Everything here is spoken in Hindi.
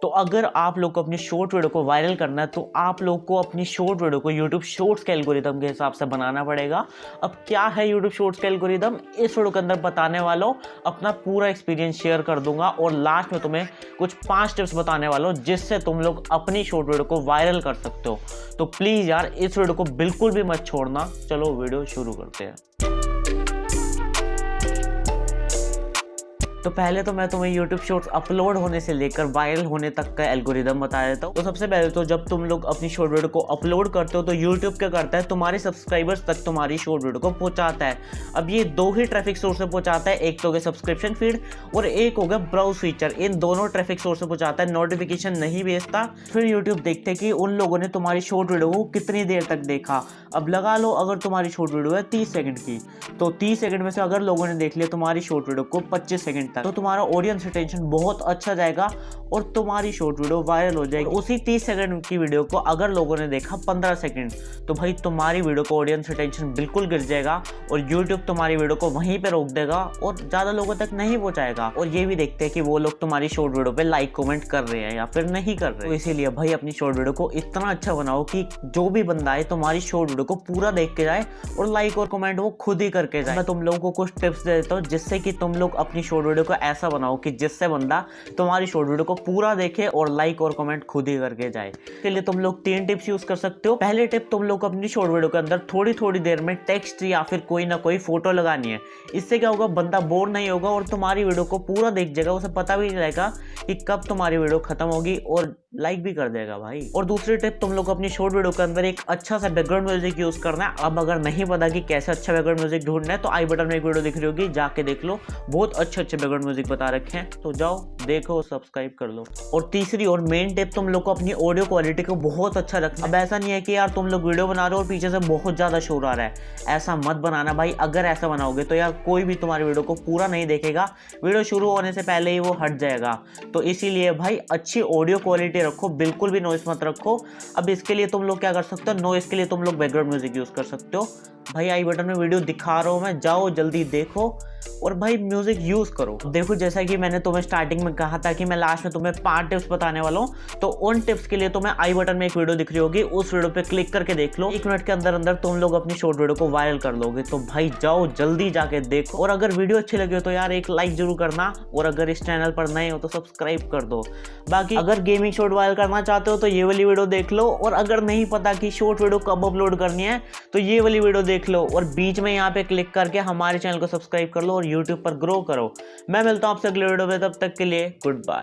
तो अगर आप लोग को अपनी शॉर्ट वीडियो को वायरल करना है तो आप लोग को अपनी शॉर्ट वीडियो को यूट्यूब शॉर्ट्स के एल्गोरिदम के हिसाब से बनाना पड़ेगा। अब क्या है यूट्यूब शॉर्ट्स का एल्गोरिदम, इस वीडियो के अंदर बताने वाला हूँ, अपना पूरा एक्सपीरियंस शेयर कर दूंगा और लास्ट में तुम्हें कुछ 5 टिप्स बताने वाला हूँ जिससे तुम लोग अपनी शॉर्ट वीडियो को वायरल कर सकते हो। तो प्लीज़ यार इस वीडियो को बिल्कुल भी मत छोड़ना। चलो वीडियो शुरू करते हैं। तो पहले तो मैं तुम्हें YouTube शॉर्ट्स अपलोड होने से लेकर वायरल होने तक का एल्गोरिदम बता देता हूँ। तो सबसे पहले तो जब तुम लोग अपनी शॉर्ट वीडियो को अपलोड करते हो तो YouTube क्या करता है, तुम्हारे सब्सक्राइबर्स तक तुम्हारी शॉर्ट वीडियो को पहुंचाता है। अब ये 2 ही ट्रैफिक सोर्स से पहुंचाता है, एक तो हो गया सब्सक्रिप्शन फीड और एक हो गया ब्राउज फीचर। इन दोनों ट्रैफिक सोर्स से पहुंचाता है, नोटिफिकेशन नहीं भेजता। फिर यूट्यूब देखते हैं कि उन लोगों ने तुम्हारी शॉर्ट वीडियो को कितनी देर तक देखा। अब लगा लो अगर तुम्हारी शॉर्ट वीडियो है 30 सेकंड की, तो 30 सेकंड में से अगर लोगों ने देख लिया तुम्हारी शॉर्ट वीडियो को 25 सेकंड तक, तो तुम्हारा ऑडियंस रिटेंशन बहुत अच्छा जाएगा और तुम्हारी शॉर्ट वीडियो वायरल हो जाएगी। उसी 30 सेकंड की वीडियो को अगर लोगों ने देखा 15 सेकंड, तो भाई तुम्हारी वीडियो को ऑडियंस रिटेंशन बिल्कुल गिर जाएगा और यूट्यूब तुम्हारी वीडियो को वहीं पे रोक देगा और ज़्यादा लोगों तक नहीं पहुंचाएगा। और ये भी देखते हैं कि वो लोग तुम्हारी शॉर्ट वीडियो पे लाइक कमेंट कर रहे हैं या फिर नहीं कर रहे। तो इसीलिए भाई अपनी शॉर्ट वीडियो को इतना अच्छा बनाओ कि जो भी बंदा है तुम्हारी शॉर्ट वीडियो को पूरा देख के जाए और लाइक और कमेंट वो खुद ही करके जाए। मैं तुम लोगों को कुछ टिप्स दे देता हूँ जिससे कि तुम लोग अपनी शॉर्ट वीडियो को ऐसा बनाओ कि जिससे बंदा तुम्हारी शॉर्ट वीडियो को पूरा देखे और लाइक और कमेंट खुद ही करके जाए। इसके लिए तुम लोग 3 टिप्स यूज कर सकते हो। पहले टिप, तुम लोग अपनी शॉर्ट वीडियो के अंदर थोड़ी थोड़ी देर में टेक्स्ट या फिर कोई ना कोई फोटो लगानी है। इससे क्या होगा, बंदा बोर नहीं होगा और तुम्हारी वीडियो को पूरा देख जाएगा, उसे पता भी नहीं रहेगा कि कब तुम्हारी वीडियो खत्म होगी और लाइक भी कर देगा भाई। और दूसरी टिप, तुम लोग अपनी शॉर्ट वीडियो के अंदर एक अच्छा सा बैकग्राउंड म्यूजिक यूज करना है। अब अगर नहीं पता कि कैसे अच्छा बैकग्राउंड म्यूजिक ढूंढना है तो आई बटन में एक वीडियो दिख रही होगी, जाके देख लो, बहुत अच्छे बैकग्राउंड म्यूजिक बता रखे हैं, तो जाओ देखो सब्सक्राइब कर लो। और तीसरी और मेन टिप, तुम लोग को अपनी ऑडियो क्वालिटी को बहुत अच्छा रखना। अब ऐसा नहीं है कि यार तुम लोग वीडियो बना रहे हो और पीछे से बहुत ज्यादा शोर आ रहा है, ऐसा मत बनाना भाई। अगर ऐसा बनाओगे तो यार कोई भी तुम्हारी वीडियो को पूरा नहीं देखेगा, वीडियो शुरू होने से पहले ही वो हट जाएगा। तो इसीलिए भाई अच्छी ऑडियो क्वालिटी रखो, बिल्कुल भी नॉइस मत रखो। अब इसके लिए तुम लोग क्या कर सकते हो, नॉइस के लिए तुम लोग बैकग्राउंड म्यूजिक यूज कर सकते हो। भाई आई बटन में वीडियो दिखा रहा हूं मैं, जाओ जल्दी देखो और भाई म्यूजिक यूज करो। देखो जैसा कि मैंने तुम्हें स्टार्टिंग में कहा था कि मैं लास्ट में तुम्हें 5 टिप्स बताने वाला हूँ, तो उन टिप्स के लिए तुम्हें आई बटन में एक वीडियो दिख रही होगी, उस वीडियो पे क्लिक करके देख लो। 1 मिनट के अंदर अंदर तुम लोग अपनी शॉर्ट वीडियो को वायरल कर लोगे। तो भाई जाओ जल्दी जाके देखो और अगर वीडियो अच्छी लगी हो तो यार एक लाइक जरूर करना और अगर इस चैनल पर नए हो तो सब्सक्राइब कर दो। बाकी अगर गेमिंग शॉर्ट वायरल करना चाहते हो तो ये वाली वीडियो देख लो और अगर नहीं पता कि शॉर्ट वीडियो कब अपलोड करनी है तो ये वाली वीडियो देख लो और बीच में यहाँ पे क्लिक करके हमारे चैनल को सब्सक्राइब कर लो और यूट्यूब पर ग्रो करो। मैं मिलता हूँ आपसे अगले वीडियो में, तब तक के लिए गुड बाय।